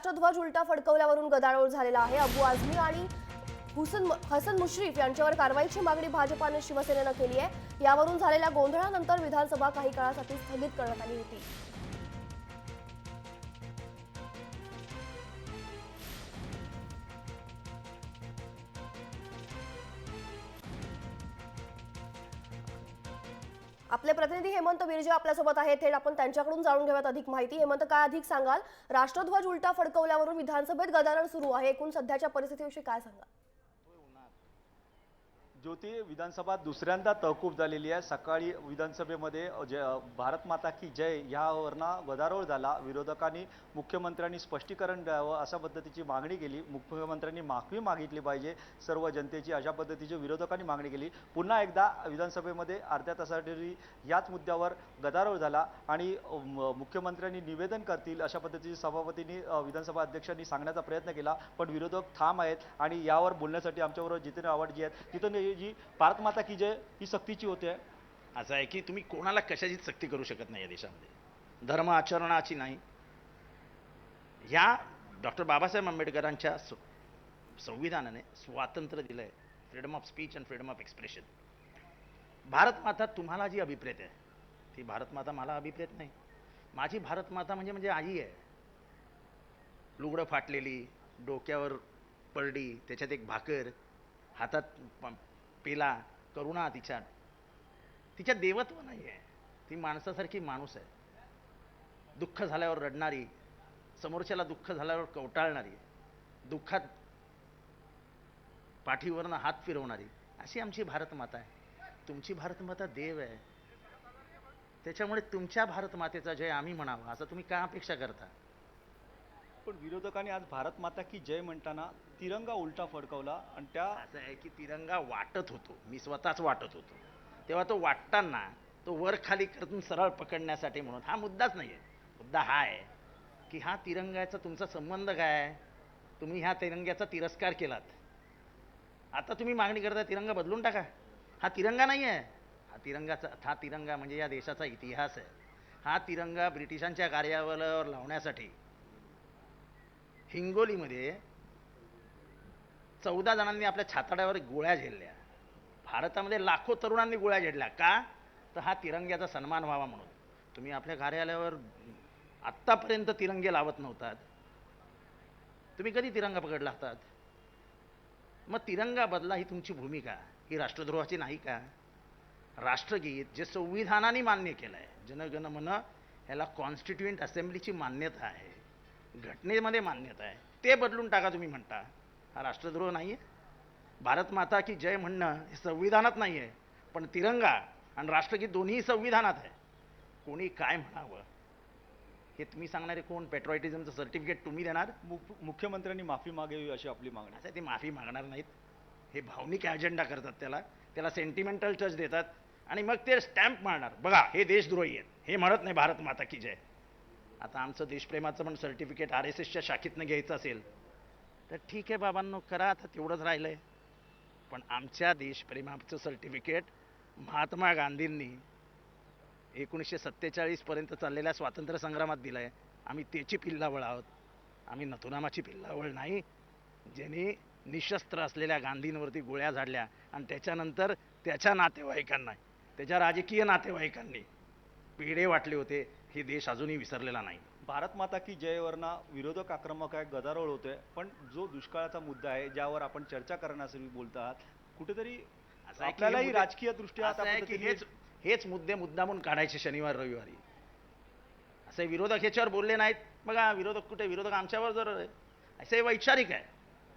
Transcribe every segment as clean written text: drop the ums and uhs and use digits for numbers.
राष्ट्रध्वज उलटा फडकवल्यावरून गदारोळ झालेला आहे। अबू आझमी आणि हसन मुश्रीफ यांच्यावर कारवाईची मागणी भाजपाने शिवसेनेनं केली आहे। यावरून झालेल्या गोंधळानंतर विधानसभा काही काळासाठी स्थगित करण्यात आली होती। आपले प्रतिनिधी हेमंत बिर्जे आपल्यासोबत आहेत। थेट आपण त्यांच्याकडून जाणून घेऊयात अधिक माहिती। हेमंत, काय अधिक सांगाल? राष्ट्रध्वज उलटा फडकवल्यावरून विधानसभेत गदारोळ सुरू आहे, एकूण सध्याच्या परिस्थितीविषयी काय सांगाल? ज्योती, विधानसभा दुसऱ्यांदा तहकूब झालेली आहे। सकाळी विधानसभेमध्ये भारत माता की जय ह्यावरनं गदारोळ झाला। विरोधकांनी मुख्यमंत्र्यांनी स्पष्टीकरण द्यावं अशा पद्धतीची मागणी केली। मुख्यमंत्र्यांनी माफी मागितली पाहिजे सर्व जनतेची, अशा पद्धतीची विरोधकांनी मागणी केली। पुन्हा एकदा विधानसभेमध्ये अर्ध्या तासासाठी याच मुद्द्यावर गदारोळ झाला आणि मुख्यमंत्र्यांनी निवेदन करतील अशा पद्धतीची सभापतींनी विधानसभा अध्यक्षांनी सांगण्याचा प्रयत्न केला, पण विरोधक ठाम आहेत आणि यावर बोलण्यासाठी आमच्याबरोबर जितेंद्र आव्हाड जी आहेत। जितेंद्र जी, भारत माता की जय ही सक्तीची होते। असं आहे की तुम्ही कोणाला कशाचीच सक्ती करू शकत नाही या देशामध्ये, धर्म आचरणाची नाही। ह्या डॉक्टर बाबासाहेब आंबेडकरांच्या संविधानाने स्वातंत्र्य दिलंय, freedom of speech and freedom of expression. Bharat माता तुम्हाला जी अभिप्रेत आहे ती भारत माता मला अभिप्रेत नाही। माझी भारत माता म्हणजे आई आहे, लुगडं फाटलेली, डोक्यावर परडी, त्याच्यात एक भाकर, हातात पेला, करुणा तिच्या देवत्व नाही आहे। ती माणसासारखी माणूस आहे, दुःख झाल्यावर रडणारी, समोरच्याला दुःख झाल्यावर कवटाळणारी, दुःखात पाठीवरनं हात फिरवणारी, अशी आमची भारत माता आहे। तुमची भारत माता देव आहे, त्याच्यामुळे तुमच्या भारत मातेचा जय आम्ही म्हणावा असं तुम्ही काय अपेक्षा करता? पण विरोधकांनी आज भारत माता की जय म्हणताना तिरंगा उलटा फडकवला आणि त्या असं आहे की तिरंगा वाटत होतो, मी स्वतःच वाटत होतो, तेव्हा तो वाटताना तो वर खाली करून सरळ पकडण्यासाठी म्हणून हा मुद्दाच नाही आहे। मुद्दा हा आहे की हा तिरंगाचा तुमचा संबंध काय आहे? तुम्ही ह्या तिरंग्याचा तिरस्कार केलात, आता तुम्ही मागणी करता तिरंगा बदलून टाका। हा तिरंगा नाही आहे, हा तिरंगा म्हणजे या देशाचा इतिहास आहे। हा तिरंगा ब्रिटिशांच्या कार्यालयावर लावण्यासाठी हिंगोलीमध्ये 14 जणांनी आपल्या छाताड्यावर गोळ्या झेलल्या। भारतामध्ये लाखो तरुणांनी गोळ्या झेडल्या का? तर हा तिरंग्याचा सन्मान व्हावा म्हणून। तुम्ही आपल्या कार्यालयावर आत्तापर्यंत तिरंगे लावत नव्हतात, तुम्ही कधी तिरंगा पकडला होतात? मग तिरंगा बदला ही तुमची भूमिका, ही राष्ट्रद्रोहाची नाही का? राष्ट्रगीत जे संविधानाने मान्य केलं आहे, जनगण मन, ह्याला कॉन्स्टिट्युएंट असेंब्लीची मान्यता आहे, घटनेमध्ये मान्यता आहे, ते बदलून टाका तुम्ही म्हणता। हा राष्ट्रद्रोह नाही आहे? भारत माता की जय म्हणणं हे संविधानात नाही आहे, पण तिरंगा आणि राष्ट्रगीत दोन्ही संविधानात आहे। कोणी काय म्हणावं हे तुम्ही सांगणारे कोण? पेट्रोटिझमचं सर्टिफिकेट तुम्ही देणार? मुख्यमंत्र्यांनी माफी मागावी अशी आपली मागणी असं ते माफी मागणार नाहीत, हे भावनिक अजेंडा करतात, त्याला सेंटिमेंटल टच देतात आणि मग ते स्टॅम्प मारणार, बघा हे देशद्रोही आहेत, हे म्हणत नाही भारत माता की जय। आता आमचं देशप्रेमाचं पण सर्टिफिकेट RSSच्या शाखेतनं घ्यायचं असेल तर ठीक आहे बाबांनो, करा, आता तेवढंच राहिलंय। पण आमच्या देशप्रेमाचं सर्टिफिकेट महात्मा गांधींनी 1947 पर्यंत चाललेल्या स्वातंत्र्य संग्रामात दिलंय। आम्ही त्याची पिल्लावळ आहोत, आम्ही नथुनामाची पिल्लावळ नाही, ज्यांनी निशस्त्र असलेल्या गांधींवरती गोळ्या झाडल्या आणि त्याच्यानंतर त्याच्या नातेवाईकांना, त्याच्या राजकीय नातेवाईकांनी पेढे वाटले होते। हे देश अजूनही विसरलेला नाही। भारत माता की जयवरना विरोधक आक्रमक आहे, गदारोळ होतोय, पण जो दुष्काळाचा मुद्दा आहे ज्यावर आपण चर्चा करण्यासाठी बोलतात, कुठेतरी आपल्यालाही राजकीय दृष्ट्या हेच मुद्दे मुद्दामून काढायचे शनिवार रविवारी। असे विरोधक ह्याच्यावर बोलले नाहीत, बघा विरोधक कुठे, विरोधक आमच्यावर जर असे वैचारिक आहे,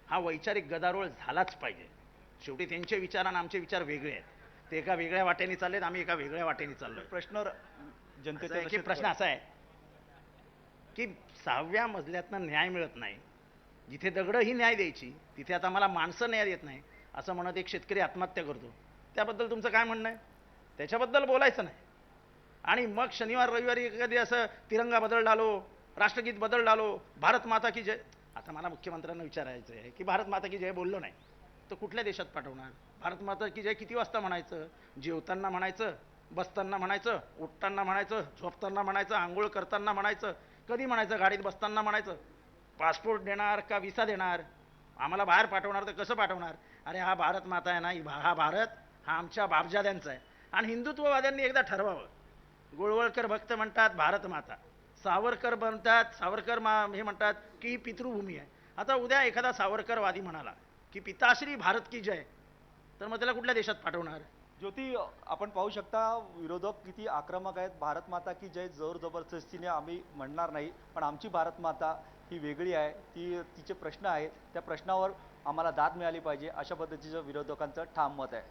हा वैचारिक गदारोळ झालाच पाहिजे। शेवटी त्यांचे विचार आणि आमचे विचार वेगळे आहेत, ते एका वेगळ्या वाटेने चाललेत, आम्ही एका वेगळ्या वाटेने चाललोय। प्रश्न जनतेचा प्रश्न असा आहे की 6व्या मजल्यातनं न्याय मिळत नाही, जिथे दगड ही न्याय द्यायची तिथे आता मला माणसं न्याय देत नाही असं म्हणत एक शेतकरी आत्महत्या करतो, त्याबद्दल तुमचं काय म्हणणं आहे? त्याच्याबद्दल बोलायचं नाही आणि मग शनिवार रविवारी कधी असं तिरंगा बदल डालो, राष्ट्रगीत बदल डालो, भारत माता की जय। आता मला मुख्यमंत्र्यांना विचारायचं आहे की भारत माता की जय बोललो नाही तर कुठल्या देशात पाठवणार? भारत माता की जय किती वाजता म्हणायचं? जेवताना म्हणायचं, बसताना म्हणायचं, उठताना म्हणायचं, झोपताना म्हणायचं, आंघोळ करताना म्हणायचं, कधी म्हणायचं? गाडीत बसताना म्हणायचं? पासपोर्ट देणार का विसा देणार? आम्हाला बाहेर पाठवणार तर कसं पाठवणार? अरे हा भारत माता आहे ना, हा भारत हा आमच्या बापजाद्यांचा आहे. आणि हिंदुत्ववाद्यांनी एकदा ठरवावं. गोळवळकर भक्त म्हणतात भारत माता, सावरकर म्हणतात, हे म्हणतात की ही पितृभूमी आहे. आता उद्या एखादा सावरकरवादी म्हणाला की पिताश्री भारत की जय, तर मग त्याला कुठल्या देशात पाठवणार? ज्योती, आपण पाहू शकता विरोधक किती आक्रमक आहेत. भारत माता की जय जोर जबरदस्तीने आम्ही म्हणणार नाही, पण आमची भारत माता ही वेगळी आहे, तिचे प्रश्न आहेत, त्या प्रश्नावर आम्हाला दाद मिळाली पाहिजे, अशा पद्धतीचं विरोधकांचं ठाम मत आहे.